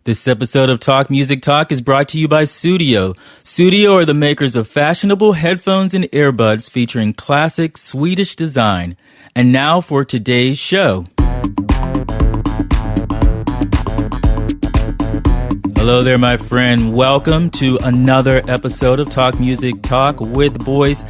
This episode of Talk Music Talk is brought to you by Sudio. Sudio are the makers of fashionable headphones and earbuds featuring classic Swedish design. And now for today's show. Hello there, my friend. Welcome to another episode of Talk Music Talk with Boyce.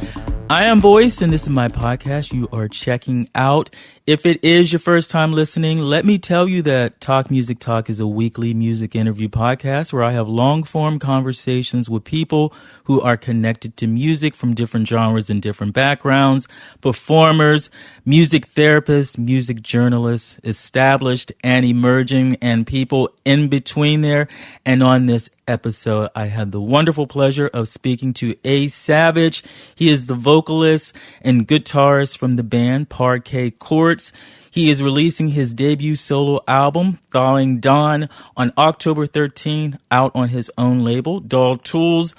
I am Boyce, and this is my podcast you are checking out. If it is your first time listening, let me tell you that Talk Music Talk is a weekly music interview podcast where I have long-form conversations with people who are connected to music from different genres and different backgrounds, performers, music therapists, music journalists, established and emerging, and people in between there. And on this episode, I had the wonderful pleasure of speaking to A. Savage. He is the vocalist and guitarist from the band Parquet Courts. He is releasing his debut solo album, Thawing Dawn, on October 13th, out on his own label, Dull Tools.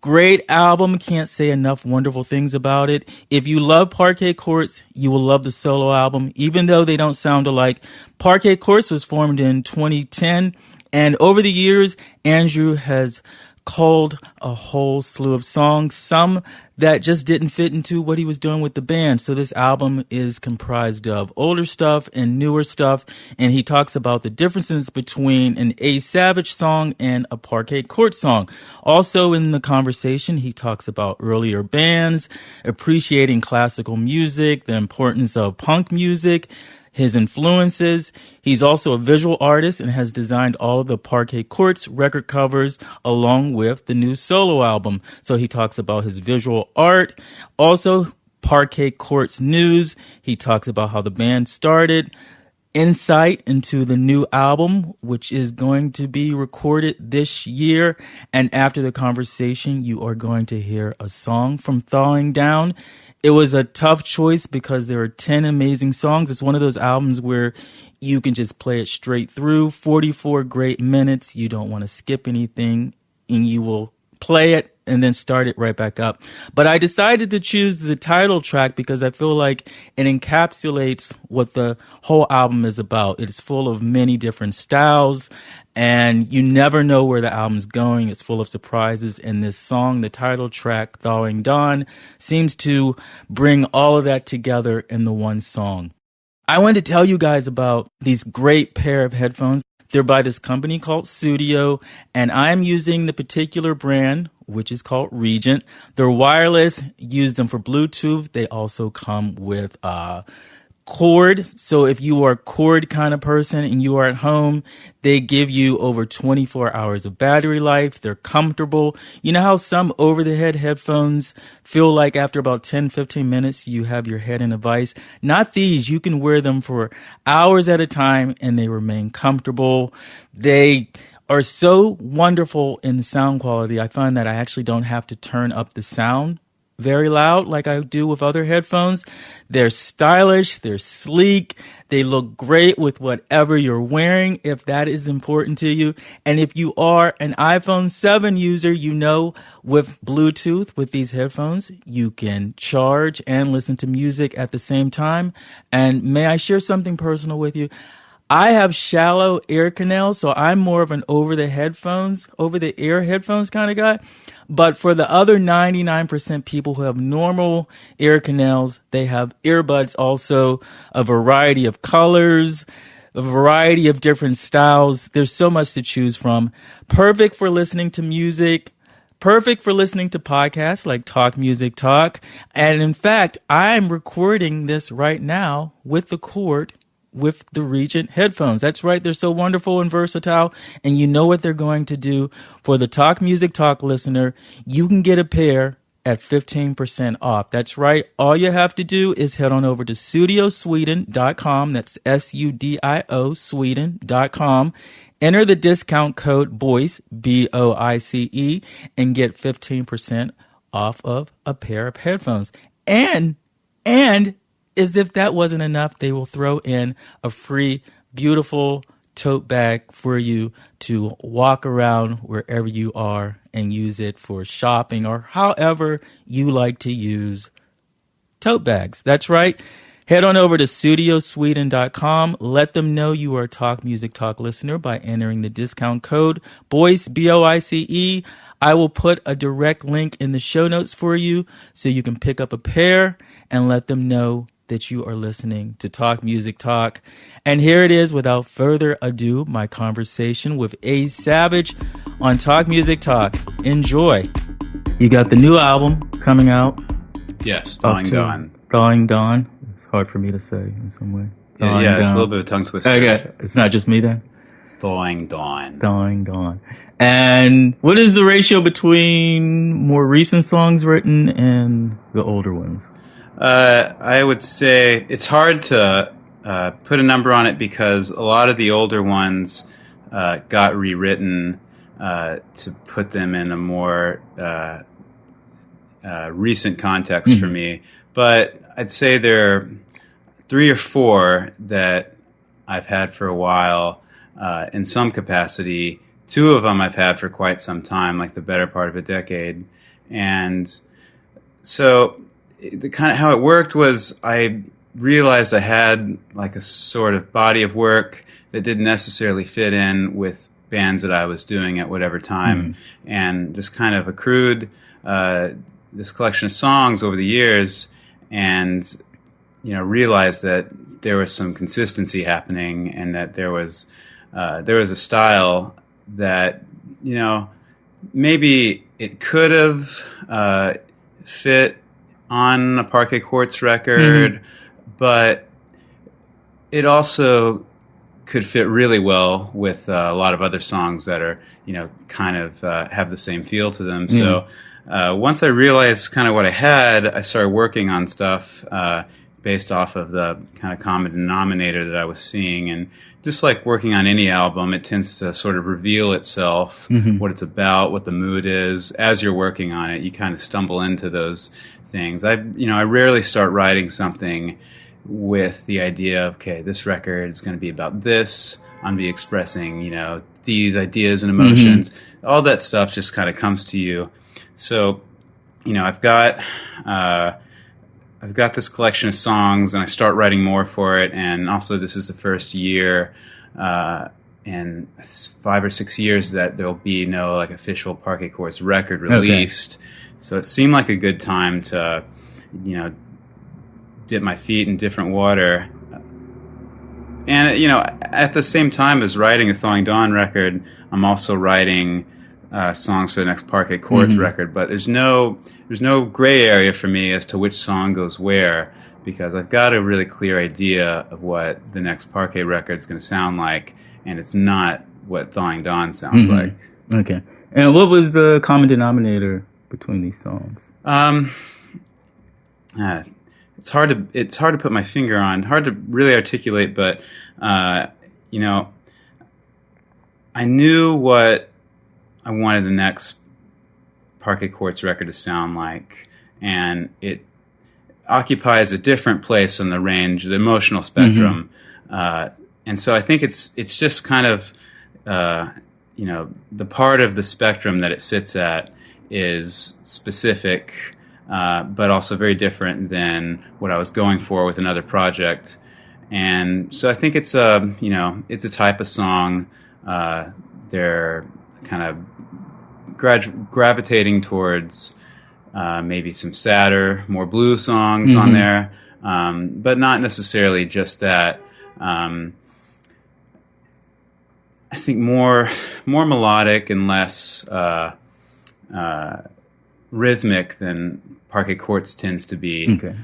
Great album. Can't say enough wonderful things about it. If you love Parquet Courts, you will love the solo album, even though they don't sound alike. Parquet Courts was formed in 2010, and over the years, Andrew has culled a whole slew of songs, some that just didn't fit into what he was doing with the band. So this album is comprised of older stuff and newer stuff, and he talks about the differences between an A. Savage song and a Parquet Court song. Also in the conversation, he talks about earlier bands, appreciating classical music, the importance of punk music, his influences. He's also a visual artist and has designed all of the Parquet Courts record covers along with the new solo album. So he talks about his visual art. Also, Parquet Courts news. He talks about how the band started, insight into the new album, which is going to be recorded this year. And after the conversation, you are going to hear a song from Thawing Dawn. It was a tough choice because there are 10 amazing songs. It's one of those albums where you can just play it straight through. 44 great minutes. You don't want to skip anything, and you will play it and then start it right back up. But I decided to choose the title track because I feel like it encapsulates what the whole album is about. It is full of many different styles, and you never know where the album's going. It's full of surprises, and this song, the title track, Thawing Dawn, seems to bring all of that together in the one song. I wanted to tell you guys about these great pair of headphones. They're by this company called Sudio, and I'm using the particular brand, which is called Regent. They're wireless. Use them for Bluetooth. They also come with cord. So if you are a cord kind of person and you are at home, they give you over 24 hours of battery life. They're comfortable. You know how some over-the-head headphones feel like after about 10, 15 minutes, you have your head in a vice? Not these. You can wear them for hours at a time and they remain comfortable. They are so wonderful in sound quality. I find that I actually don't have to turn up the sound very loud like I do with other headphones. They're stylish, they're sleek, they look great with whatever you're wearing if that is important to you. And if you are an iPhone 7 user, you know with Bluetooth, with these headphones, you can charge and listen to music at the same time. And may I share something personal with you? I have shallow ear canals, so I'm more of an over-the-ear headphones kind of guy. But for the other 99% people who have normal ear canals, they have earbuds also, a variety of colors, a variety of different styles. There's so much to choose from. Perfect for listening to music. Perfect for listening to podcasts like Talk Music Talk. And in fact, I'm recording this right now with the cord with the Regent headphones. That's right. They're so wonderful and versatile. And you know what they're going to do. For the Talk Music Talk listener, you can get a pair at 15% off. That's right. All you have to do is head on over to studiosweden.com. That's SUDIO Sweden.com. Enter the discount code BOYCE, BOICE, and get 15% off of a pair of headphones. And as if that wasn't enough, they will throw in a free, beautiful tote bag for you to walk around wherever you are and use it for shopping or however you like to use tote bags. That's right. Head on over to studiosweden.com. Let them know you are a Talk Music Talk listener by entering the discount code BOICE, BOICE. I will put a direct link in the show notes for you so you can pick up a pair and let them know that you are listening to Talk Music Talk. And here it is, without further ado, my conversation with A Savage on Talk Music Talk. Enjoy. You got the new album coming out. Yes, Thawing Dawn. Thawing Dawn. It's hard for me to say in some way. Yeah, it's a little bit of a tongue twister. Okay, it's not just me then? Thawing Dawn. Thawing Dawn. And what is the ratio between more recent songs written and the older ones? I would say it's hard to put a number on it because a lot of the older ones got rewritten to put them in a more recent context for me. But I'd say there are 3 or 4 that I've had for a while in some capacity. 2 of them I've had for quite some time, like the better part of a decade. And so the kind of how it worked was I realized I had like a sort of body of work that didn't necessarily fit in with bands that I was doing at whatever time, and just kind of accrued this collection of songs over the years, and realized that there was some consistency happening, and that there was a style that maybe it could have fit on a Parquet Courts record, but it also could fit really well with a lot of other songs that are, kind of have the same feel to them. So once I realized kind of what I had, I started working on stuff based off of the kind of common denominator that I was seeing. And just like working on any album, it tends to sort of reveal itself, what it's about, what the mood is. As you're working on it, you kind of stumble into those things. I rarely start writing something with the idea of, okay, this record is going to be about this. I'm going to be expressing, these ideas and emotions. All that stuff just kind of comes to you. So, I've got this collection of songs, and I start writing more for it. And also, this is the first year in 5 or 6 years that there'll be no like official Parquet Courts record released. Okay. So it seemed like a good time to, dip my feet in different water. And, at the same time as writing a Thawing Dawn record, I'm also writing songs for the next Parquet Courts record. But there's no gray area for me as to which song goes where, because I've got a really clear idea of what the next Parquet record is going to sound like, and it's not what Thawing Dawn sounds like. Okay. And what was the common denominator between these songs? It's hard to put my finger on, hard to really articulate, but I knew what I wanted the next Parquet Courts record to sound like, and it occupies a different place in the range, the emotional spectrum, and so I think it's just kind of the part of the spectrum that it sits at is specific, but also very different than what I was going for with another project. And so I think it's it's a type of song. They're kind of gravitating towards maybe some sadder, more blue songs on there, but not necessarily just that. I think more melodic and less rhythmic than Parquet Courts tends to be. Okay.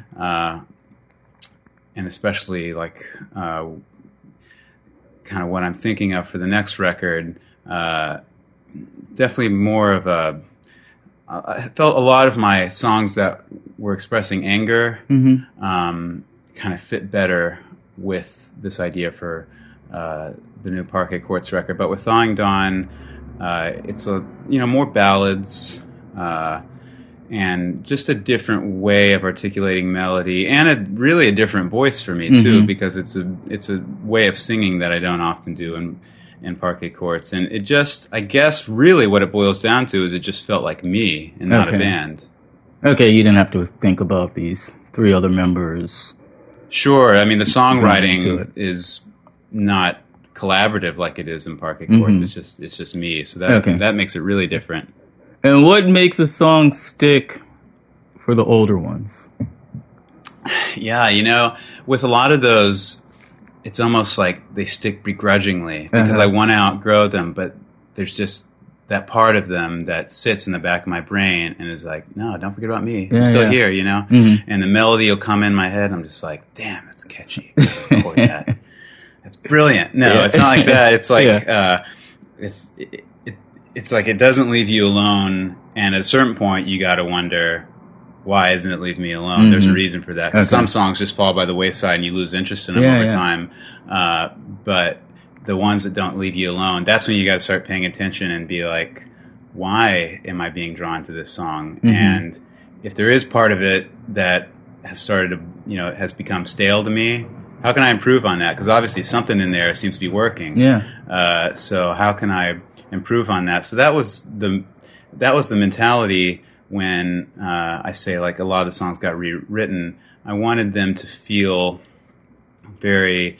And especially like kind of what I'm thinking of for the next record, definitely more of a... I felt a lot of my songs that were expressing anger kind of fit better with this idea for the new Parquet Courts record. But with Thawing Dawn, it's more ballads, and just a different way of articulating melody, and really a different voice for me too, because it's a way of singing that I don't often do in Parquet Courts. And it just, I guess, really what it boils down to is it just felt like me and not a band. Okay, you didn't have to think about these 3 other members Sure. I mean, the into songwriting it. is not collaborative like it is in Parquet Courts. It's just me. So that makes it really different. And what makes a song stick for the older ones? Yeah, with a lot of those, it's almost like they stick begrudgingly because I want to outgrow them, but there's just that part of them that sits in the back of my brain and is like, no, don't forget about me. I'm still here, And the melody will come in my head. And I'm just like, damn, that's catchy. Record that. That's brilliant. No, it's not like that. It's like it's like it doesn't leave you alone. And at a certain point, you got to wonder, why isn't it leaving me alone? There's a reason for that. 'Cause some songs just fall by the wayside and you lose interest in them over time. But the ones that don't leave you alone, that's when you got to start paying attention and be like, why am I being drawn to this song? And if there is part of it that has started to, has become stale to me, how can I improve on that? Because obviously something in there seems to be working. So how can I improve on that? So that was the mentality when I say like a lot of the songs got rewritten. I wanted them to feel very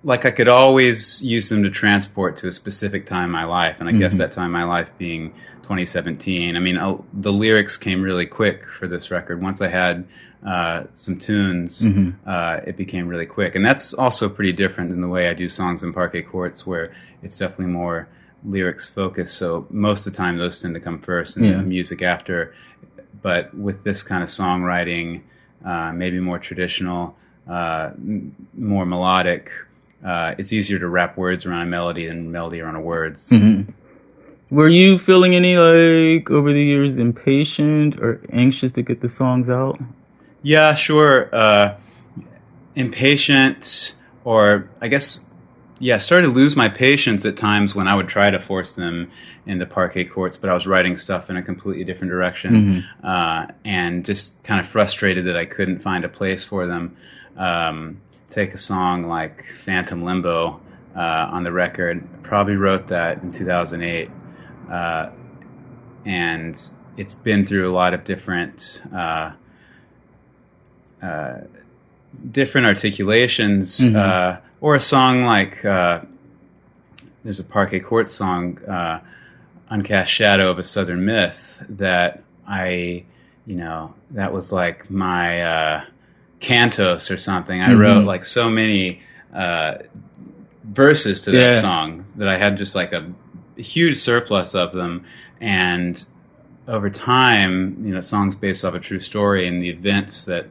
like I could always use them to transport to a specific time in my life, and I guess that time in my life being 2017. I mean, the lyrics came really quick for this record. Once I had some tunes, it became really quick, and that's also pretty different than the way I do songs in Parquet Courts, where it's definitely more lyrics focused. So most of the time, those tend to come first, and the music after. But with this kind of songwriting, maybe more traditional, more melodic. It's easier to wrap words around a melody than melody around words. Were you feeling any, like, over the years, impatient or anxious to get the songs out? Yeah, sure. Impatient, or I guess, started to lose my patience at times when I would try to force them into Parquet Courts, but I was writing stuff in a completely different direction, and just kind of frustrated that I couldn't find a place for them. Take a song like Phantom Limbo on the record. Probably wrote that in 2008. And it's been through a lot of different articulations. Or a song like, there's a Parquet Courts song, Uncast Shadow of a Southern Myth, that that was like my... cantos or something. I wrote like so many verses to that song that I had just like a huge surplus of them. And over time, songs based off a true story and the events that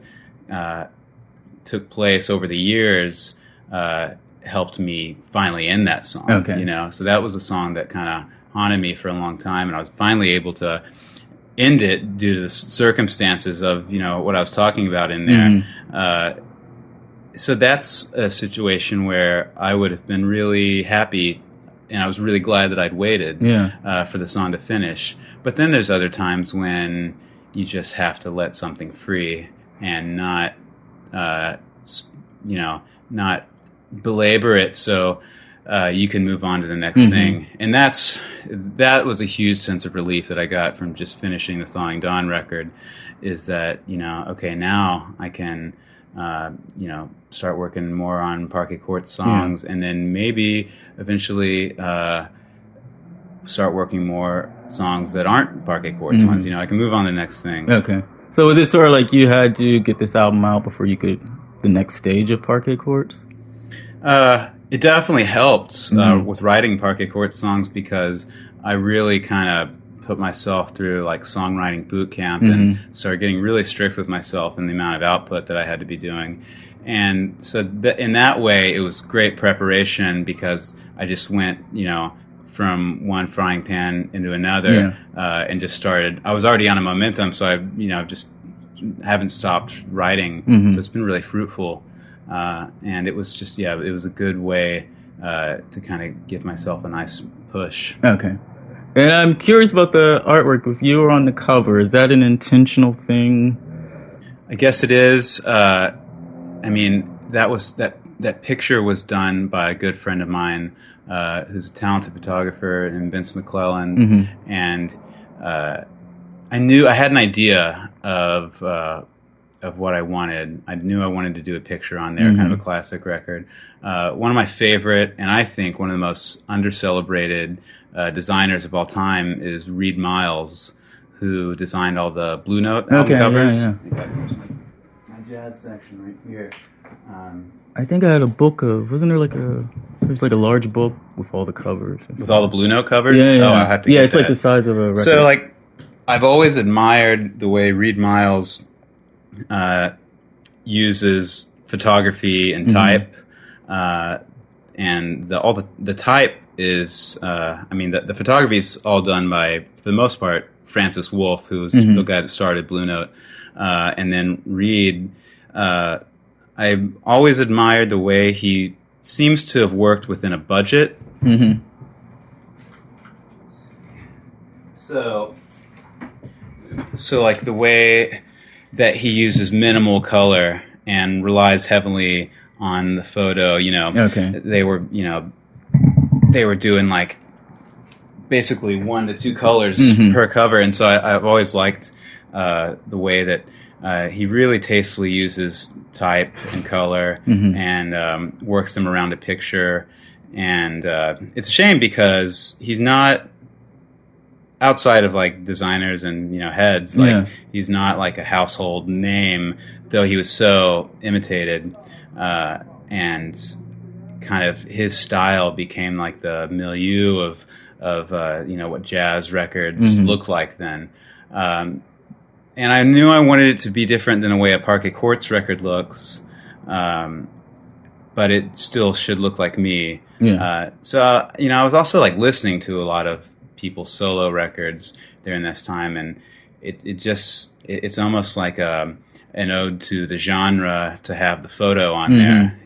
took place over the years helped me finally end that song. So that was a song that kind of haunted me for a long time, and I was finally able to end it due to the circumstances of what I was talking about in there. So that's a situation where I would have been really happy, and I was really glad that I'd waited for the song to finish. But then there's other times when you just have to let something free and not belabor it, so you can move on to the next thing. And that was a huge sense of relief that I got from just finishing the Thawing Dawn record, is that, okay, now I can, start working more on Parquet Courts songs, and then maybe eventually start working more songs that aren't Parquet Courts ones. I can move on to the next thing. Okay. So was it sort of like you had to get this album out before you could, the next stage of Parquet Courts? It definitely helped with writing Parquet Courts songs, because I really kind of put myself through like songwriting boot camp and started getting really strict with myself and the amount of output that I had to be doing. And so in that way, it was great preparation, because I just went, from one frying pan into another and just started. I was already on a momentum, so I, just haven't stopped writing. So it's been really fruitful. And it was just, it was a good way to kind of give myself a nice push. Okay. And I'm curious about the artwork. If you were on the cover, is that an intentional thing? I guess it is. I mean, that picture was done by a good friend of mine who's a talented photographer, named Vince McClellan. And I had an idea of what I wanted. I knew I wanted to do a picture on there, kind of a classic record. One of my favorite, and I think one of the most under-celebrated designers of all time is Reed Miles, who designed all the Blue Note album covers. Yeah. My jazz section right here. I think I had a book of, wasn't there there's like a large book with all the covers. With all the Blue Note covers? Yeah. Oh, I have to get it's that. like the size of a record. So, like, I've always admired the way Reed Miles uses photography and type, and the type is, the photography is all done by, for the most part, Francis Wolff, who's the guy that started Blue Note, and then Reed. I've always admired the way he seems to have worked within a budget. So like the way that he uses minimal color and relies heavily on the photo, they were doing like basically 1 to 2 colors per cover. And so I've always liked the way that he really tastefully uses type and color and works them around a picture. And it's a shame because he's not, outside of like designers and heads, like he's not like a household name, though he was so imitated, and kind of his style became like the milieu of what jazz records look like then. And I knew I wanted it to be different than the way a Parquet Courts record looks, but it still should look like me. So I was also like listening to a lot of people's solo records during this time, and it's almost like an ode to the genre to have the photo on there,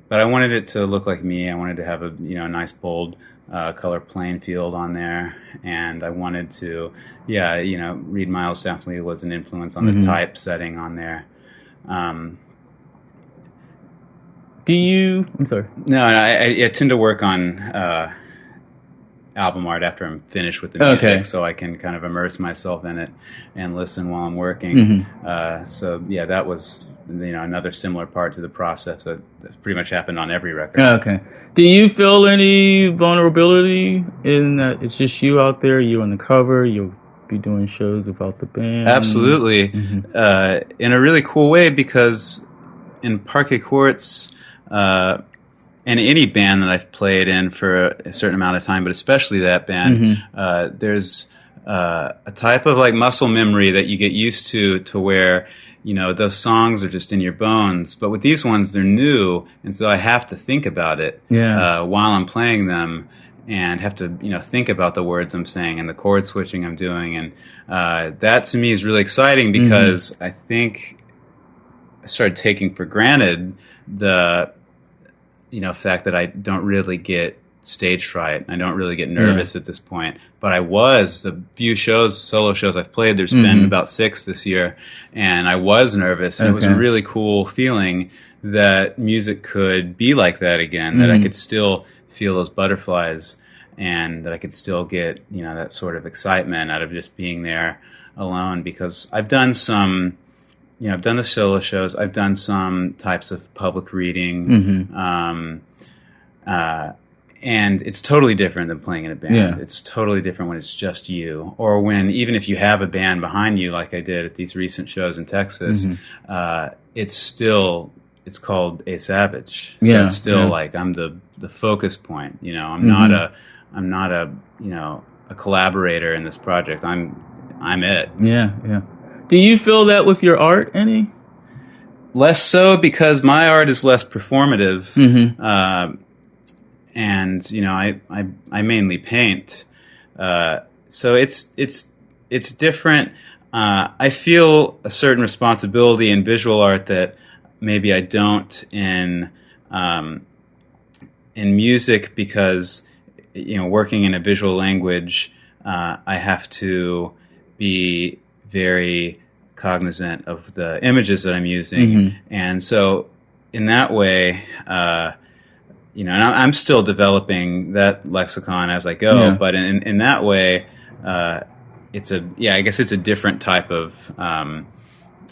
but I wanted it to look like me. I wanted to have a nice bold color playing field on there, and I wanted to Reed Miles definitely was an influence on the type setting on there. I'm sorry. No, I tend to work on album art after I'm finished with the music, so I can kind of immerse myself in it and listen while I'm working. So that was another similar part to the process that pretty much happened on every record. Do you feel any vulnerability in that it's just you out there, you on the cover, you'll be doing shows without the band? Absolutely. In a really cool way, because in Parquet Courts, and any band that I've played in for a certain amount of time, but especially that band, there's a type of like muscle memory that you get used to where, those songs are just in your bones. But with these ones, they're new, and so I have to think about it while I'm playing them, and have to, think about the words I'm saying and the chord switching I'm doing. And that to me is really exciting, because I think I started taking for granted the fact that I don't really get stage fright. I don't really get nervous at this point. But I was, the few solo shows I've played, there's been about 6 this year, and I was nervous. And it was a really cool feeling that music could be like that again, that I could still feel those butterflies, and that I could still get, that sort of excitement out of just being there alone. Because I've done some... I've done the solo shows. I've done some types of public reading, and it's totally different than playing in a band. It's totally different when it's just you, or when, even if you have a band behind you, like I did at these recent shows in Texas, it's called A Savage. So it's still like I'm the focus point. I'm not a a collaborator in this project. I'm it. Do you feel that with your art any? Less so, because my art is less performative, and I mainly paint, so it's different. I feel a certain responsibility in visual art that maybe I don't in music, because working in a visual language, I have to be very cognizant of the images that I'm using, and so in that way, and I'm still developing that lexicon as I go. But in that way, I guess it's a different type of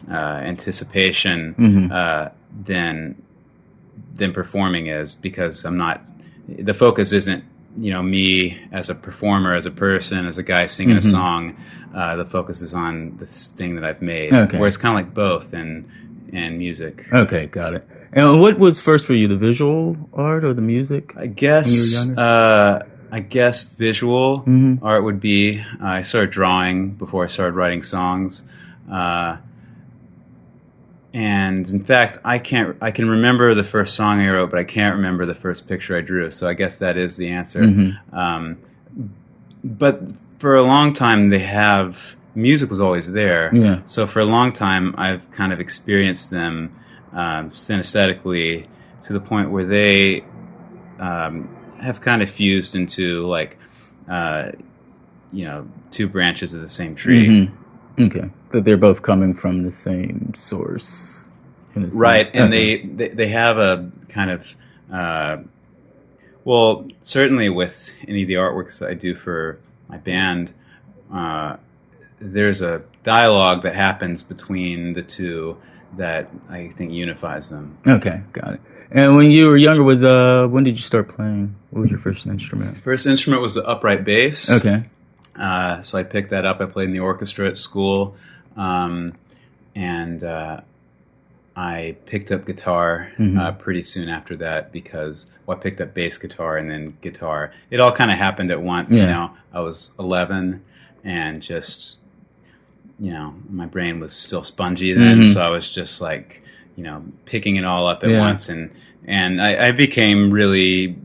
anticipation than performing is, because I'm not. The focus isn't me as a performer, as a person, as a guy singing a song. The focus is on this thing that I've made, where it's kind of like both in music. Okay, got it. And what was first for you, the visual art or the music? I guess when you were younger? Visual art would be. I started drawing before I started writing songs, and in fact, I can remember the first song I wrote, but I can't remember the first picture I drew. So I guess that is the answer. But for a long time, music was always there. Yeah. So for a long time, I've kind of experienced them synesthetically to the point where they have kind of fused into two branches of the same tree. Okay, but they're both coming from the same source, right? And they have a kind of certainly with any of the artworks I do for my band, there's a dialogue that happens between the two that I think unifies them. Okay, got it. And when you were younger, when did you start playing? What was your first instrument? First instrument was the upright bass. Okay. So I picked that up. I played in the orchestra at school, and I picked up guitar pretty soon after that because I picked up bass guitar and then guitar. It all kind of happened at once. Yeah. I was 11 and just, my brain was still spongy then, so I was just like, picking it all up at once, and I became really.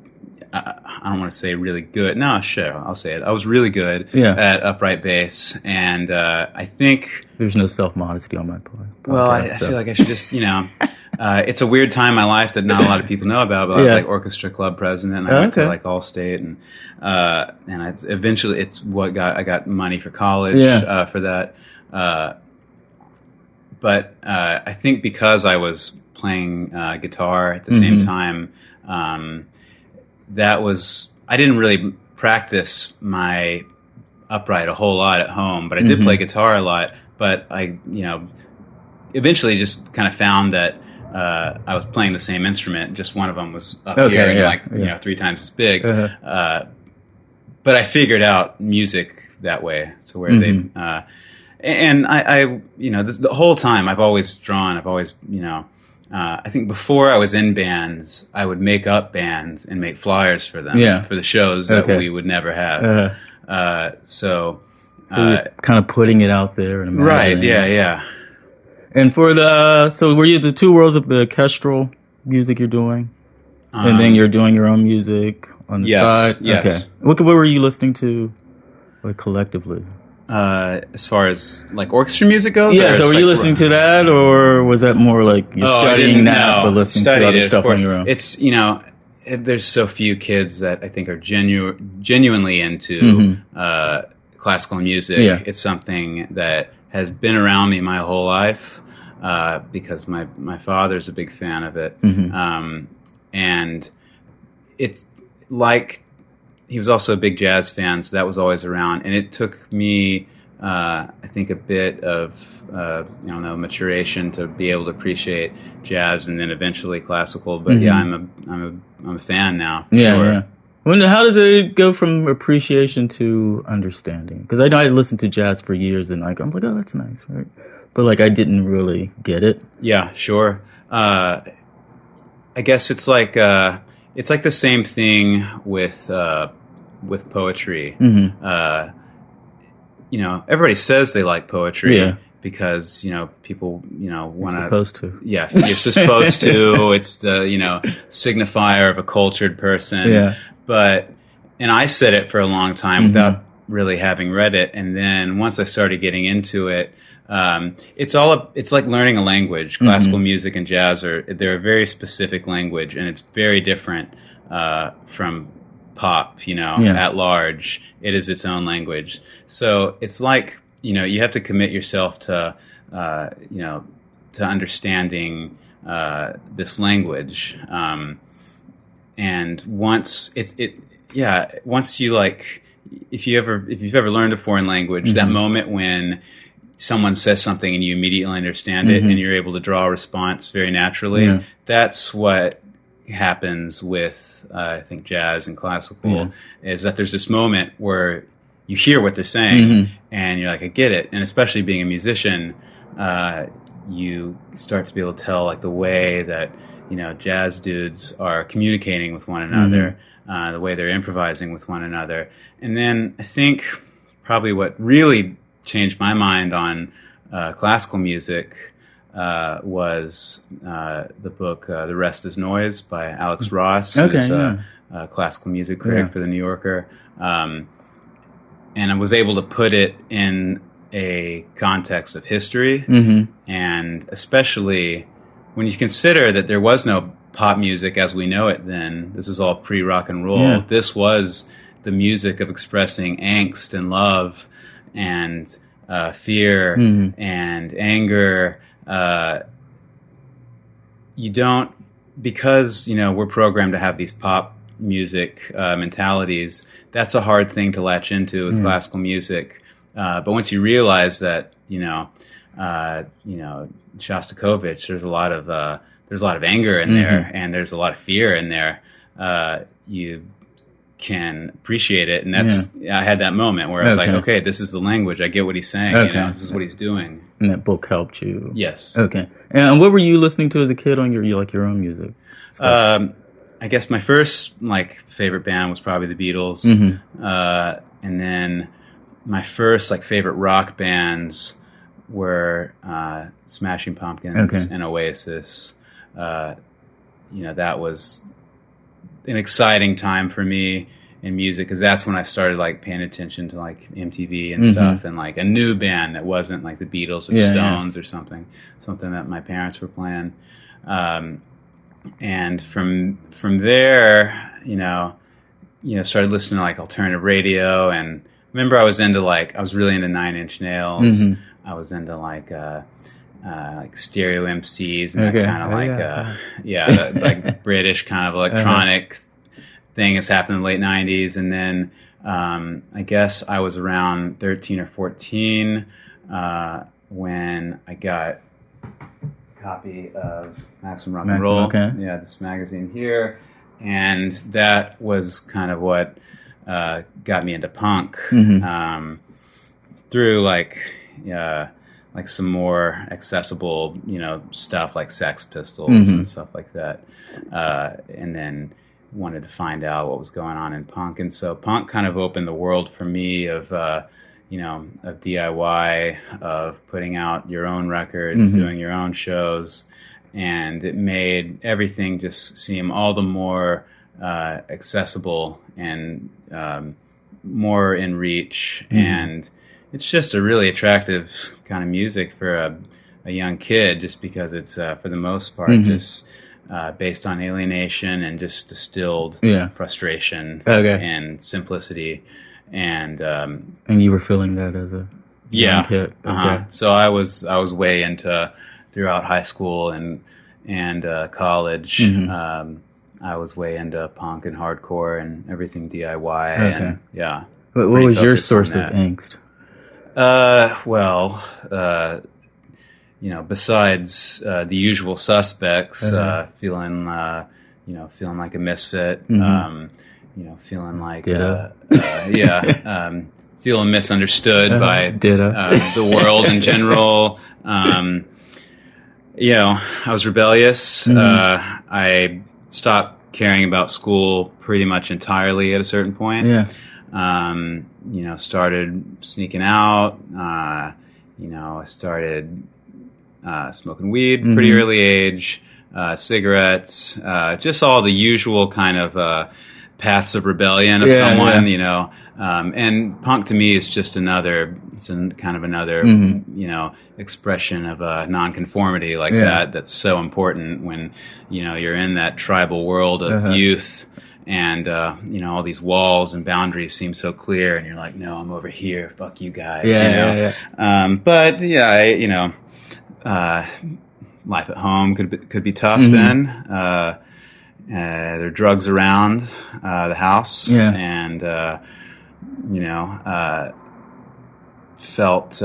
I don't want to say really good. No, sure, I'll say it. I was really good at upright bass, and I think... There's no self-modesty on my part. Well, I feel like I should just, it's a weird time in my life that not a lot of people know about, but I was like orchestra club president, and I went to like Allstate, and eventually I got money for college for that. But I think because I was playing guitar at the same time, I didn't really practice my upright a whole lot at home, but I did play guitar a lot. But I, eventually just kind of found that I was playing the same instrument. Just one of them was up here and 3 times as big. But I figured out music that way. So where they, and I the whole time I've always drawn. I've always, I think before I was in bands, I would make up bands and make flyers for them for the shows that we would never have. So kind of putting it out there. And right, yeah. And for so were you the two worlds of the orchestral music you're doing? And then you're doing your own music on the side? Yes. Okay. What were you listening to collectively? As far as like orchestra music goes? Yeah, so were you listening to that, or was that more like you're studying that, but listening to other stuff on your own? It's, there's so few kids that I think are genuinely into classical music. Yeah. It's something that has been around me my whole life because my father's a big fan of it. And it's like... He was also a big jazz fan, so that was always around. And it took me, I think, a bit of, maturation to be able to appreciate jazz and then eventually classical. But I'm a fan now. For sure. Yeah. Well, how does it go from appreciation to understanding? Because I know I listened to jazz for years, and I'm like, oh, that's nice, right? But I didn't really get it. Yeah, sure. I guess it's like the same thing with poetry. Everybody says they like poetry because people want to. Supposed to. Yeah, you're supposed to. It's the signifier of a cultured person. Yeah. And I said it for a long time without really having read it, and then once I started getting into it. It's like learning a language. Classical music and jazz they're a very specific language, and it's very different from pop. At large, it is its own language. So it's like you have to commit yourself to to understanding this language, and once once you if you've ever learned a foreign language, that moment when someone says something and you immediately understand it and you're able to draw a response very naturally. Yeah. That's what happens with, I think, jazz and classical, is that there's this moment where you hear what they're saying and you're like, I get it. And especially being a musician, you start to be able to tell like the way that, you know, jazz dudes are communicating with one another, the way they're improvising with one another. And then I think probably what really changed my mind on classical music was the book The Rest is Noise by Alex Ross, who's a classical music critic for The New Yorker. And I was able to put it in a context of history, and especially when you consider that there was no pop music as we know it then. This is all pre-rock and roll. Yeah. This was the music of expressing angst and love and fear and anger. You don't, because, you know, we're programmed to have these pop music mentalities, that's a hard thing to latch into with classical music. But once you realize that, you know, Shostakovich, there's a lot of anger in there, and there's a lot of fear in there. You can appreciate it, and that's I had that moment where I was like, okay, this is the language. I get what he's saying. You know, this is what he's doing. And that book helped you. Yes. Okay. And what were you listening to as a kid on your own music? I guess my first favorite band was probably the Beatles, and then my first favorite rock bands were Smashing Pumpkins and Oasis. That was an exciting time for me in music, because that's when I started paying attention to MTV and stuff, and a new band that wasn't the Beatles or Stones or something that my parents were playing. And from there, started listening to alternative radio, and remember I was into I was really into Nine Inch Nails. I was into stereo MCs and that kind of British kind of electronic thing has happened in the late 90s. And then I guess I was around 13 or 14 when I got a copy of Maximum Rock and Roll. Yeah, this magazine here. And that was kind of what got me into punk through some more accessible, stuff like Sex Pistols and stuff like that. And then wanted to find out what was going on in punk. And so punk kind of opened the world for me of DIY, of putting out your own records, doing your own shows. And it made everything just seem all the more accessible and more in reach. And it's just a really attractive kind of music for a young kid, just because it's, for the most part, just based on alienation and just distilled frustration and simplicity. And you were feeling that as a young kid? So I was way into, throughout high school and college, I was way into punk and hardcore and everything DIY. And What was your source of angst? Besides the usual suspects, feeling like a misfit, feeling like feeling misunderstood by the world in general. I was rebellious. I stopped caring about school pretty much entirely at a certain point. Started sneaking out. I started smoking weed pretty early age, cigarettes, just all the usual kind of paths of rebellion of someone, and punk to me is just another expression of nonconformity that's so important when, you're in that tribal world of youth. And, all these walls and boundaries seem so clear, and you're like, no, I'm over here. Fuck you guys. But life at home could be tough then. There are drugs around the house, and felt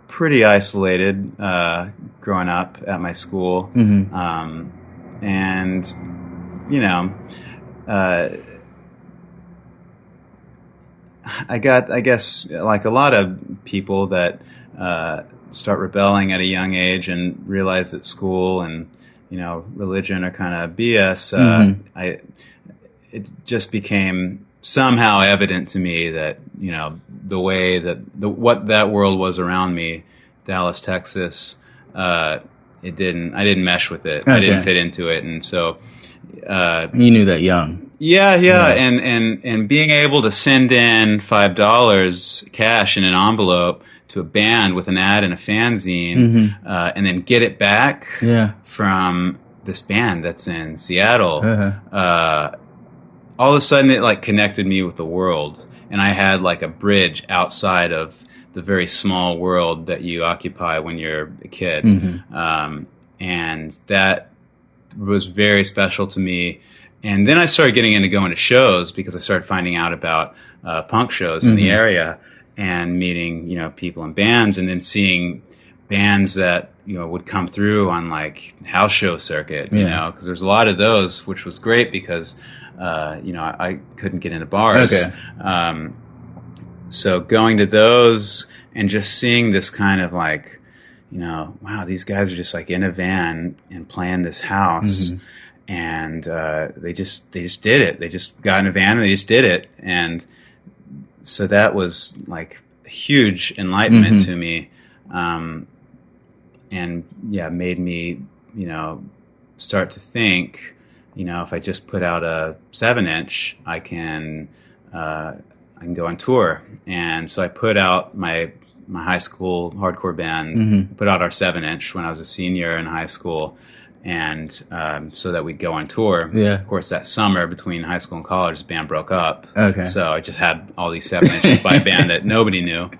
pretty isolated growing up at my school, and I guess like a lot of people that start rebelling at a young age and realize that school and religion are kind of BS. It just became somehow evident to me that the way that what that world was around me, Dallas, Texas, I didn't mesh with it. Okay. I didn't fit into it, and so you knew that young. Yeah. And being able to send in $5 cash in an envelope to a band with an ad and a fanzine, and then get it back from this band that's in Seattle. All of a sudden, it like connected me with the world, and I had like a bridge outside of the very small world that you occupy when you're a kid, and that was very special to me. And then I started getting into going to shows because I started finding out about punk shows in the area and meeting, people in bands, and then seeing bands that, would come through on like house show circuit, because there's a lot of those, which was great because, I couldn't get into bars. Okay. So going to those and just seeing this kind of like, wow, these guys are just like in a van and playing this house. And they just did it. They just got in a van and they just did it. And so that was like a huge enlightenment to me, and made me start to think, if I just put out a 7-inch, I can go on tour. And so I put out my high school hardcore band, put out our 7-inch when I was a senior in high school. And so that we'd go on tour. Yeah. Of course, that summer between high school and college, the band broke up. Okay. So I just had all these 7-inches by a band that nobody knew.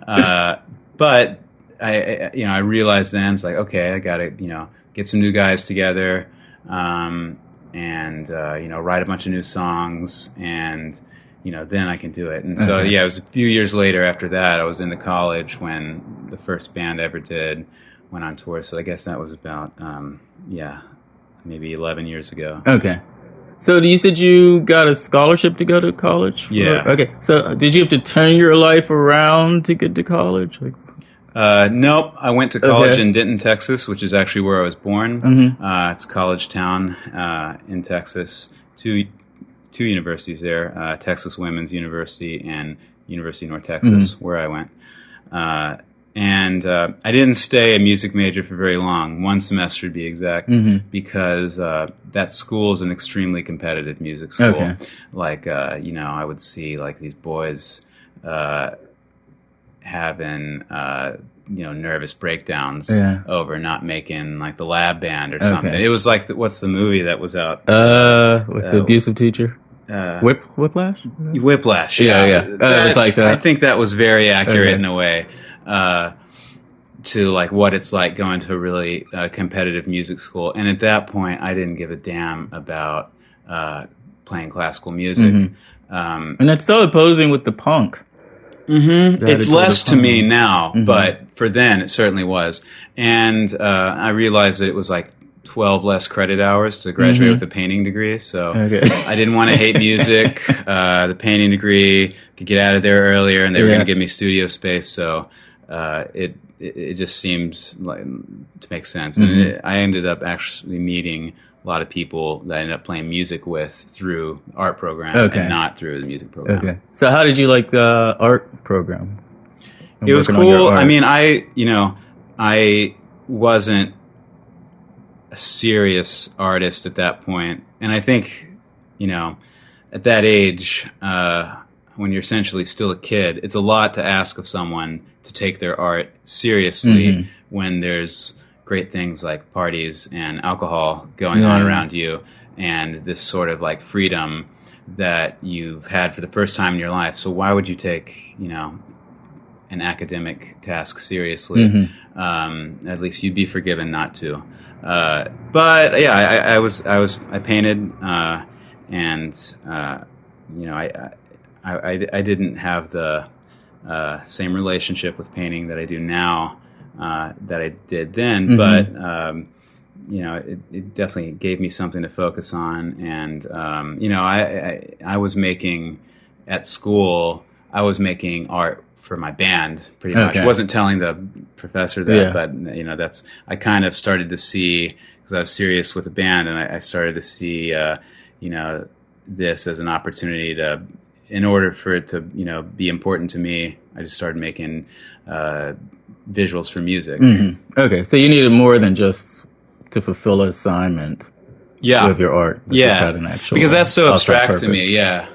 But I realized then, it's like, okay, I got to get some new guys together, and write a bunch of new songs, and then I can do it. And so it was a few years later after that, I was into college when the first band I ever did went on tour. So I guess that was about maybe 11 years ago. Okay. So you said you got a scholarship to go to college? Yeah. Okay. So did you have to turn your life around to get to college? Nope. I went to college in Denton, Texas, which is actually where I was born. It's a college town in Texas. Two universities there, Texas Women's University and University of North Texas, where I went. And I didn't stay a music major for very long, 1 semester to be exact, because that school is an extremely competitive music school. Okay. Like, I would see like these boys having, nervous breakdowns over not making like the lab band or something. It was like, what's the movie that was out? With the abusive teacher? Whiplash? Whiplash, yeah. It was like that. I think that was very accurate in a way. To like what it's like going to a really competitive music school. And at that point, I didn't give a damn about playing classical music. And that's so opposing with the punk. It's less to me now, but for then it certainly was. And I realized that it was like 12 less credit hours to graduate with a painting degree. So I didn't want to hate music. The painting degree could get out of there earlier, and they were going to give me studio space. So it just seemed like to make sense. And I ended up actually meeting a lot of people that I ended up playing music with through the art program and not through the music program. Okay. So how did you like the art program? It was cool. I mean, I wasn't a serious artist at that point. And I think, at that age, when you're essentially still a kid, it's a lot to ask of someone to take their art seriously when there's great things like parties and alcohol going on around you, and this sort of like freedom that you've had for the first time in your life. So why would you take, an academic task seriously? At least you'd be forgiven not to. But yeah, I painted, and I didn't have the same relationship with painting that I do now that I did then, but it definitely gave me something to focus on. And I was making at school. I was making art for my band pretty much. I wasn't telling the professor that, but I kind of started to see, because I was serious with the band, and I started to see this as an opportunity to, in order for it to be important to me, I just started making visuals for music. Mm-hmm. Okay, so you needed more than just to fulfill an assignment with your art. Yeah, had an actual because that's so abstract purpose to me. Yeah.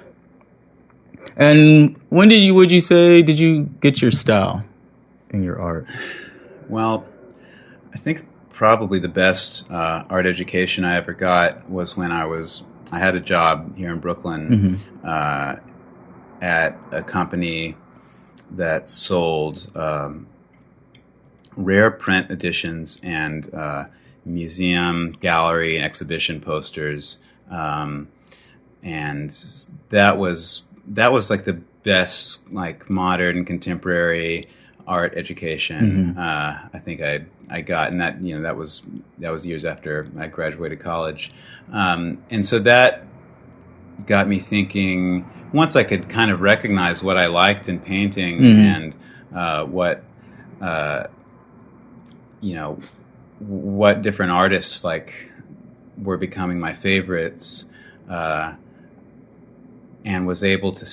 And when did you get your style in your art? Well, I think probably the best art education I ever got was when I had a job here in Brooklyn at a company that sold rare print editions and museum, gallery, and exhibition posters, and that was like the best, like, modern contemporary art education I think I got, and that was years after I graduated college, and so that got me thinking. Once I could kind of recognize what I liked in painting and what different artists were becoming my favorites, and was able to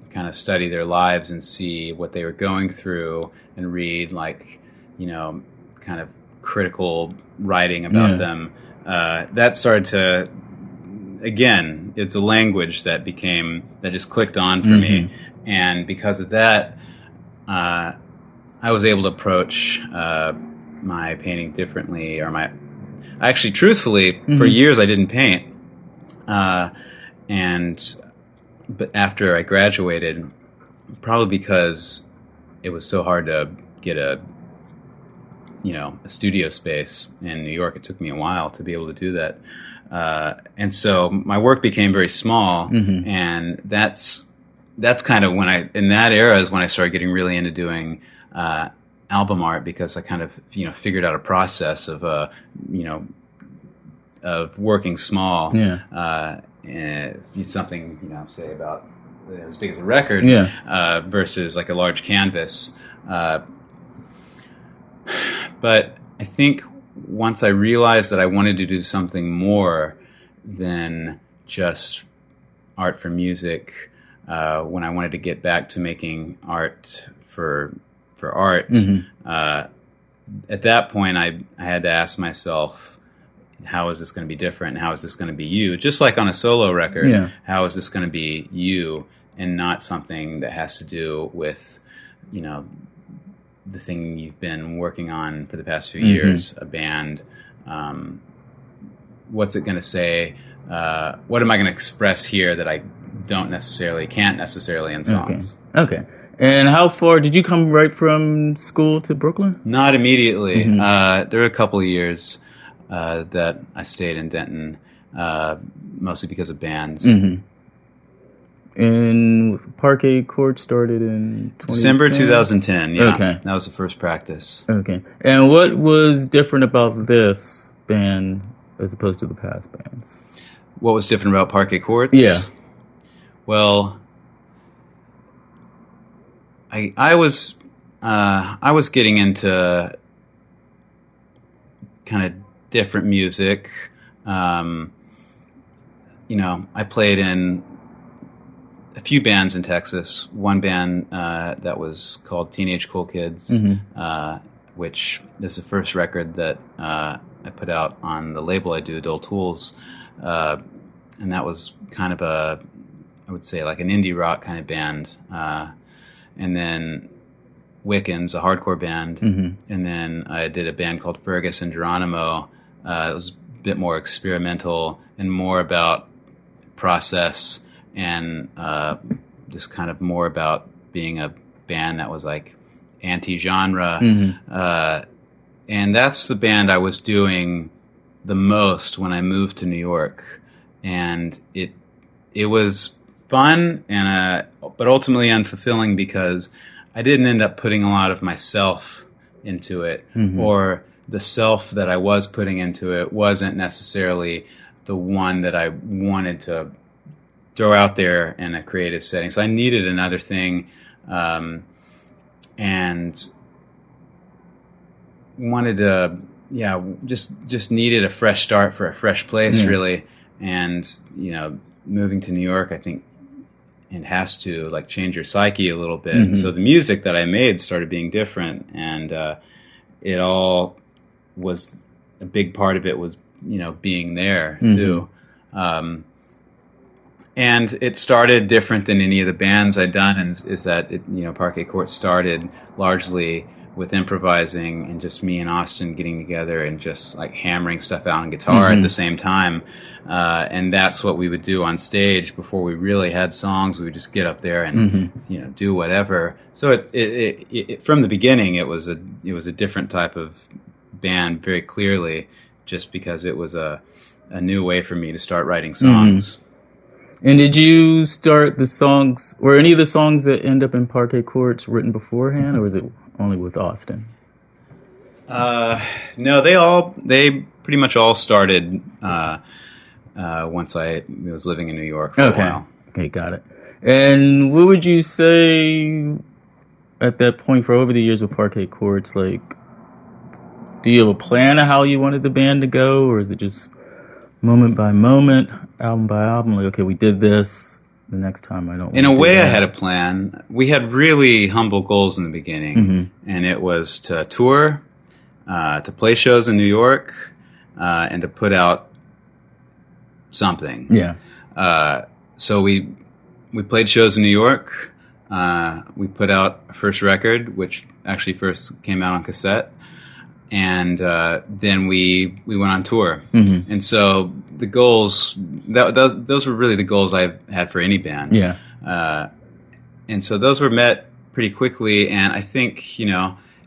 kind of study their lives and see what they were going through and read kind of critical writing about them. That started to, again, it's a language that just clicked on for me. And because of that, I was able to approach my painting differently, actually, truthfully, for years I didn't paint. But after I graduated, probably because it was so hard to get a studio space in New York, it took me a while to be able to do that. And so my work became very small, and that's kind of in that era is when I started getting really into doing album art, because I kind of figured out a process of working small. Something say about as big as a record versus like a large canvas. But I think once I realized that I wanted to do something more than just art for music, when I wanted to get back to making art for art, at that point I had to ask myself, how is this going to be different? How is this going to be you? Just like on a solo record, how is this going to be you, and not something that has to do with, the thing you've been working on for the past few years, a band. What's it going to say? What am I going to express here that I can't necessarily in songs? Okay. And how far did you come right from school to Brooklyn? Not immediately. There were a couple of years that I stayed in Denton, mostly because of bands. And Parquet Courts started in December 2010. Yeah, okay. That was the first practice. Okay. And what was different about this band as opposed to the past bands? What was different about Parquet Courts? Yeah. Well, I was getting into kind of different music. I played in a few bands in Texas. One band that was called Teenage Cool Kids, which is the first record that I put out on the label I do, Adult Tools, and that was kind of I would say like an indie rock kind of band. And then Wiccans, a hardcore band, and then I did a band called Fergus and Geronimo. It was a bit more experimental and more about process, and just kind of more about being a band that was like anti-genre. And that's the band I was doing the most when I moved to New York. And it was fun and but ultimately unfulfilling because I didn't end up putting a lot of myself into it, or the self that I was putting into it wasn't necessarily the one that I wanted to throw out there in a creative setting. So I needed another thing, and wanted to, just needed a fresh start for a fresh place, really. And, moving to New York, I think it has to like change your psyche a little bit. And so the music that I made started being different, and it all was, a big part of it was, being there too. And it started different than any of the bands I'd done, and is that Parquet Courts started largely with improvising and just me and Austin getting together and just like hammering stuff out on guitar at the same time. And that's what we would do on stage before we really had songs. We would just get up there and do whatever. So it from the beginning it was a different type of band, very clearly, just because it was a new way for me to start writing songs. And did you start the songs, or any of the songs that end up in Parquet Courts written beforehand, or was it only with Austin? No, they pretty much all started once I was living in New York for a while. Okay, got it. And what would you say at that point, for over the years with Parquet Courts, like, do you have a plan of how you wanted the band to go, or is it just moment by moment, album by album, like, okay, we did this, the next time I don't. In a way, I had a plan. We had really humble goals in the beginning, and it was to tour, to play shows in New York, and to put out something. Yeah. So we played shows in New York. We put out a first record, which actually first came out on cassette. And then we went on tour, and so the goals those were really the goals I had for any band. Yeah, and so those were met pretty quickly. And I think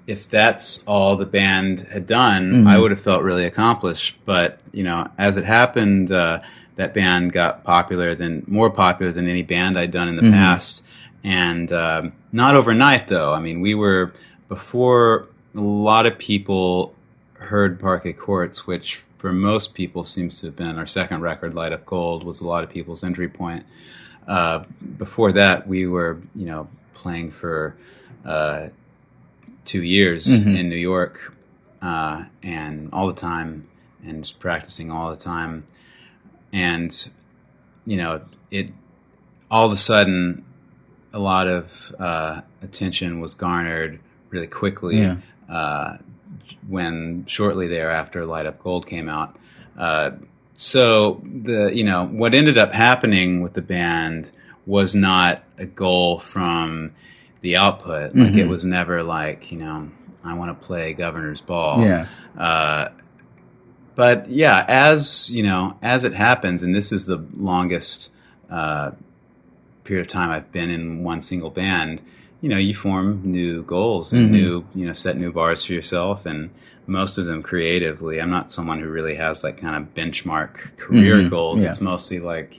if that's all the band had done, I would have felt really accomplished. But as it happened, that band got more popular than any band I'd done in the past, and not overnight though. I mean, we were before. A lot of people heard Parquet Courts, which for most people seems to have been our second record, Light Up Gold, was a lot of people's entry point. Before that, we were, playing for 2 years in New York, and all the time, and just practicing all the time. And, it all of a sudden, a lot of attention was garnered really quickly. Yeah. When shortly thereafter Light Up Gold came out. So what ended up happening with the band was not a goal from the output. Like it was never like, I want to play Governor's Ball. Yeah. But yeah, as it happens, and this is the longest period of time I've been in one single band, you form new goals and set new bars for yourself, and most of them creatively. I'm not someone who really has like kind of benchmark career goals. Yeah. It's mostly like,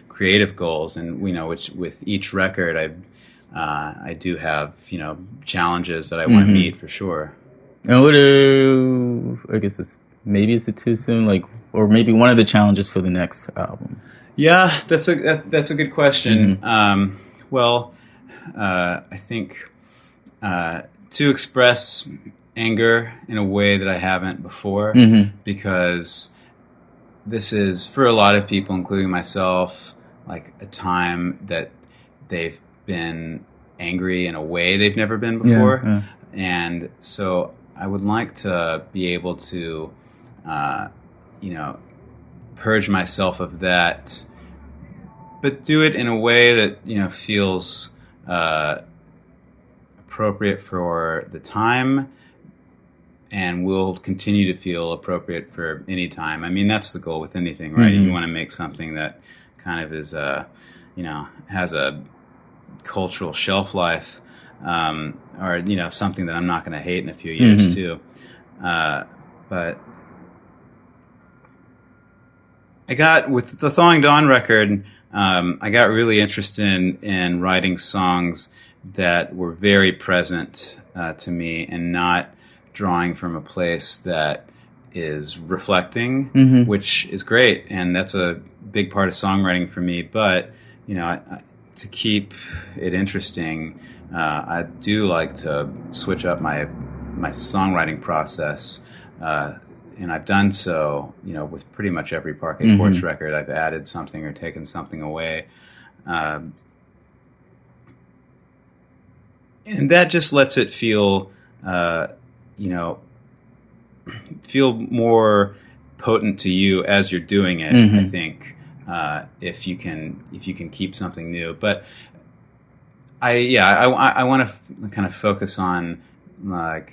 creative goals, and which with each record I do have, challenges that I want to meet for sure. And I guess maybe it's too soon, like, or maybe one of the challenges for the next album. Yeah, that's a good question. Well, I think to express anger in a way that I haven't before, because this is, for a lot of people, including myself, like a time that they've been angry in a way they've never been before. Yeah. And so I would like to be able to, purge myself of that, but do it in a way that, feels appropriate for the time, and will continue to feel appropriate for any time. I mean, that's the goal with anything, right? You want to make something that kind of is, has a cultural shelf life, or something that I'm not going to hate in a few years too. But I got with the Thawing Dawn record, I got really interested in writing songs that were very present to me and not drawing from a place that is reflecting, which is great, and that's a big part of songwriting for me. But to keep it interesting, I do like to switch up my songwriting process, and I've done so, with pretty much every Parquet Courts record. I've added something or taken something away, and that just lets it feel, feel more potent to you as you're doing it. I think if you can keep something new, but I want to kind of focus on like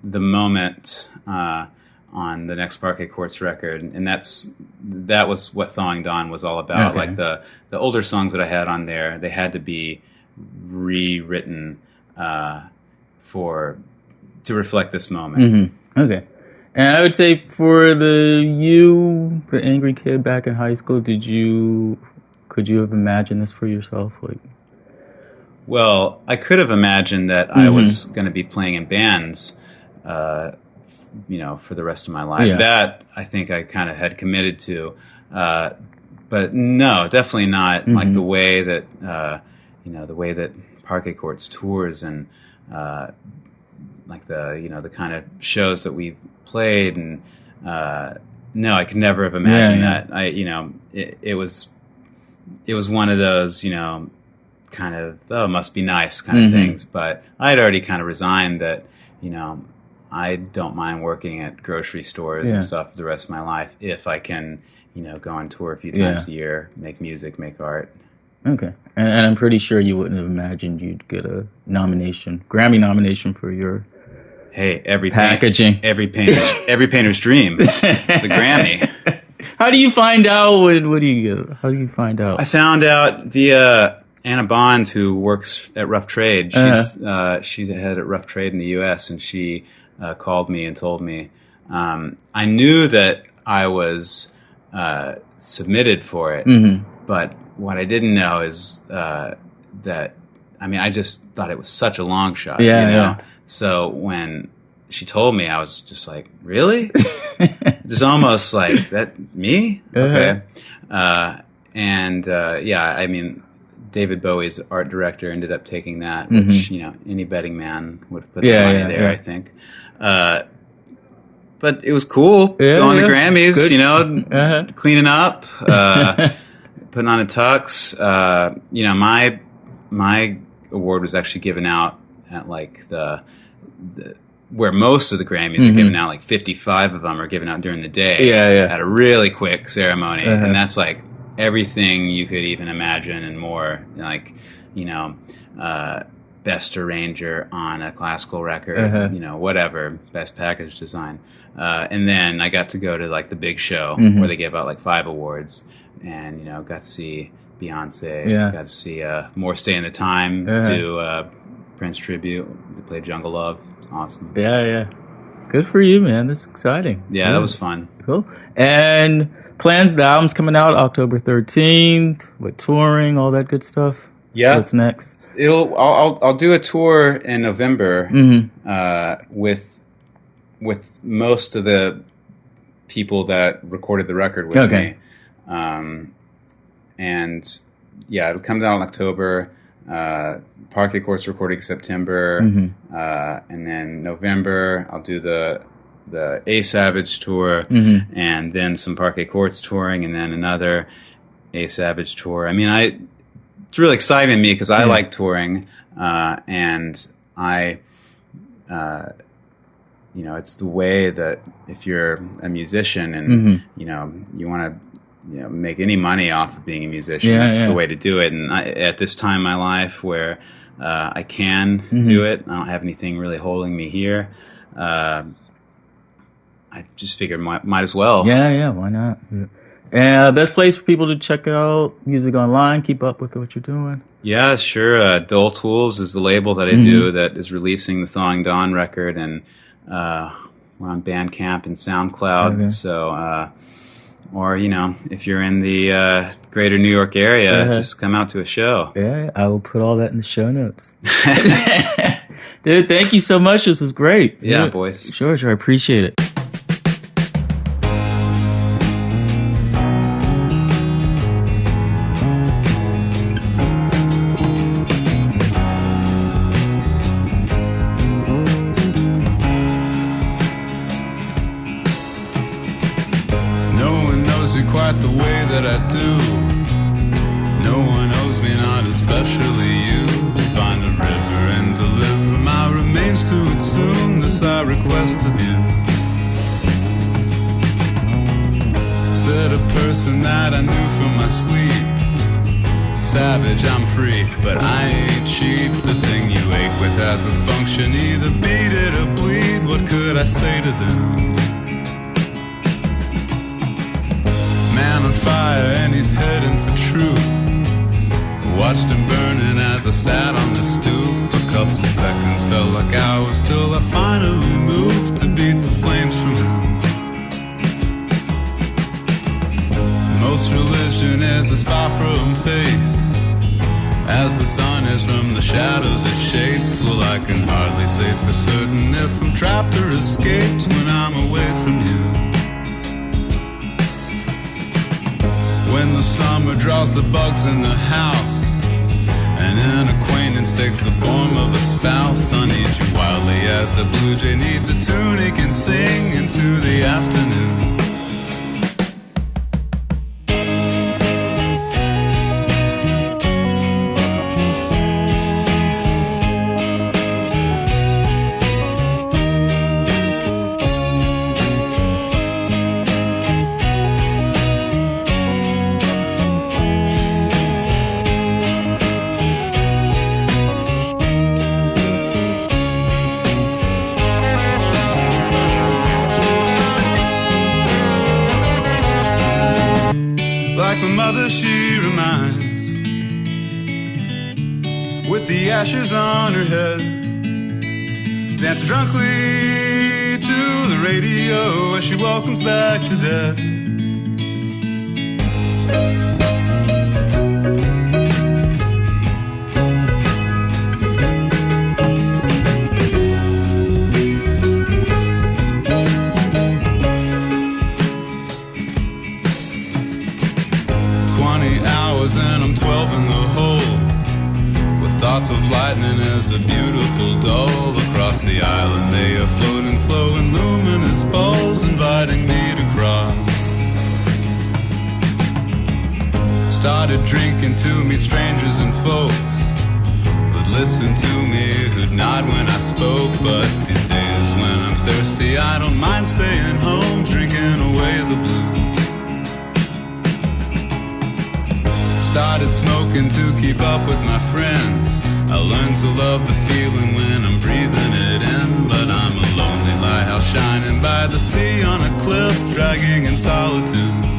the moment on the next Parquet Courts record, and that was what Thawing Dawn was all about. Okay. Like the older songs that I had on there, they had to be rewritten to reflect this moment. Okay. And I would say for the angry kid back in high school, could you have imagined this for yourself? Like, well, I could have imagined that I was going to be playing in bands, for the rest of my life. Yeah. That I think I kind of had committed to, but no, definitely not like the way that the way that Parquet Courts tours and like the kind of shows that we played, and no, I could never have imagined that. It was one of those kind of must be nice kind of things, but I had already kind of resigned that I don't mind working at grocery stores and stuff for the rest of my life if I can go on tour a few times a year, make music, make art. Okay. And I'm pretty sure you wouldn't have imagined you'd get a Grammy nomination for your every packaging. Every painter's dream, the Grammy. How do you find out? What do you get? How do you find out? I found out via Anna Bond, who works at Rough Trade. She's the head at Rough Trade in the U.S., and she called me and told me. I knew that I was submitted for it, but what I didn't know is that, I just thought it was such a long shot. Yeah. So when she told me, I was just like, really? Just almost like, that, me? Okay. David Bowie's art director ended up taking that, which, any betting man would have put the money there, I think. But it was cool going to the Grammys, cleaning up, putting on a tux. My award was actually given out at like the where most of the Grammys are given out, like 55 of them are given out during the day at a really quick ceremony. And that's like everything you could even imagine and more, like, best arranger on a classical record, whatever, best package design. And then I got to go to like the big show where they give out like 5 awards, and, got to see Beyonce, got to see More Stay in the Time, do Prince tribute. They played Jungle Love. It's awesome. Yeah. Good for you, man. That's exciting. Yeah, that was fun. Cool. And plans, the album's coming out October 13th, with touring, all that good stuff. Yeah. What's next? I'll do a tour in November with most of the people that recorded the record with me. And yeah, it'll come out in October. Parquet Courts recording September, and then November I'll do the A Savage tour, and then some Parquet Courts touring, and then another A Savage tour. It's really exciting to me because I like touring, and I, it's the way that if you're a musician and you want to make any money off of being a musician, that's the way to do it. And at this time in my life where I can do it, I don't have anything really holding me here, I just figured might as well. Yeah, why not? Yeah. And best place for people to check out music online, keep up with what you're doing? Yeah, sure. Dull Tools is the label that I do that is releasing the Thawing Dawn record, and we're on Bandcamp and SoundCloud. So or, if you're in the greater New York area, just come out to a show. Yeah, I will put all that in the show notes. Dude, thank you so much. This was great. Yeah, boys. Sure. I appreciate it. Quite the way that I do. No one owes me, not especially you. Find a river and deliver my remains to it soon. This I request of you. Said a person that I knew from my sleep. Savage, I'm free, but I ain't cheap. The thing you ache with has a function, either beat it or bleed. What could I say to them? Man on fire and he's heading for truth. Watched him burning as I sat on the stoop. A couple seconds felt like hours till I finally moved to beat the flames from him. Most religion is as far from faith as the sun is from the shadows it shapes. Well, I can hardly say for certain if I'm trapped or escaped when I'm away from you. When the summer draws the bugs in the house and an acquaintance takes the form of a spouse, I need you wildly as a blue jay needs a tune he can sing into the afternoon. Ashes on her head, dance drunkly to the radio as she welcomes back the dead. 20 hours and I'm 12 in the hole. Thoughts of lightning as a beautiful doll across the island. They are floating slow in luminous balls, inviting me to cross. Started drinking to meet strangers and folks who'd listen to me, who'd nod when I spoke. But these days when I'm thirsty, I don't mind staying home, drinking away the blues. Started smoking to keep up with my friends. I learned to love the feeling when I'm breathing it in. But I'm a lonely lighthouse shining by the sea on a cliff, dragging in solitude.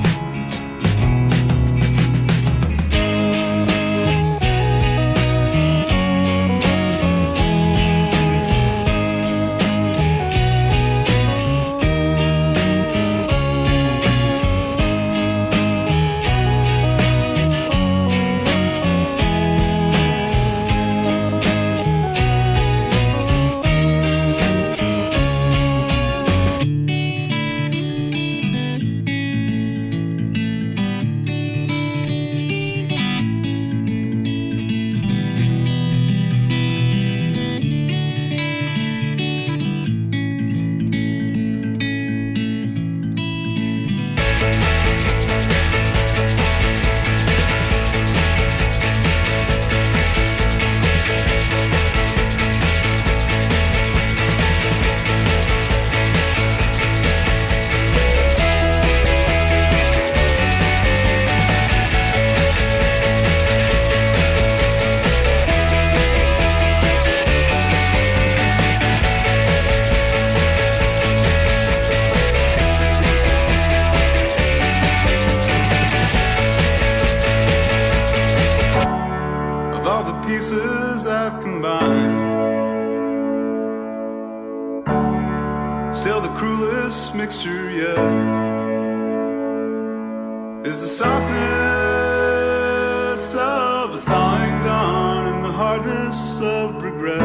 pieces I've combined. Still the cruelest mixture yet. is the softness of a thawing dawn and the hardness of regret.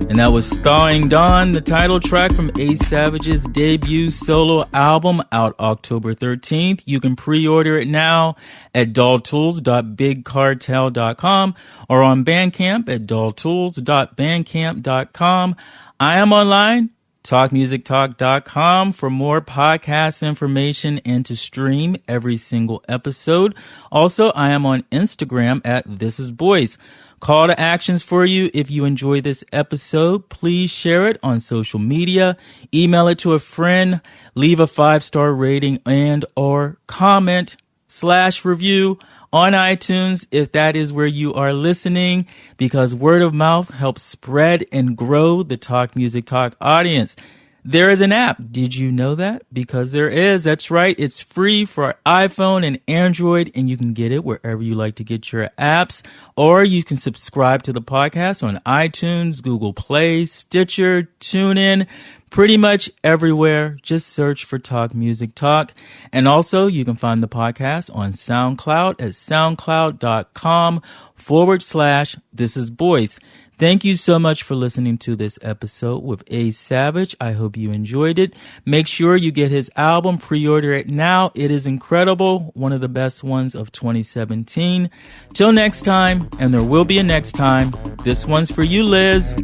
And that was Thawing Dawn, the title track from Ace Savage's debut solo album, out October 13th. You can pre-order it now at dolltools.bigcartel.com or on Bandcamp at dolltools.bandcamp.com. I am online, talkmusictalk.com, for more podcast information and to stream every single episode. Also, I am on Instagram at This Is Boys. Call to actions for you. If you enjoy this episode, please share it on social media, email it to a friend, leave a 5-star rating and or comment/review on iTunes if that is where you are listening, because word of mouth helps spread and grow the Talk Music Talk audience. There is an app. Did you know that? Because there is. That's right. It's free for iPhone and Android, and you can get it wherever you like to get your apps. Or you can subscribe to the podcast on iTunes, Google Play, Stitcher, TuneIn, pretty much everywhere. Just search for Talk Music Talk. And also, you can find the podcast on SoundCloud at soundcloud.com/This Is Boys. Thank you so much for listening to this episode with Ace Savage. I hope you enjoyed it. Make sure you get his album, pre-order it now. It is incredible, one of the best ones of 2017. Till next time, and there will be a next time. This one's for you, Liz.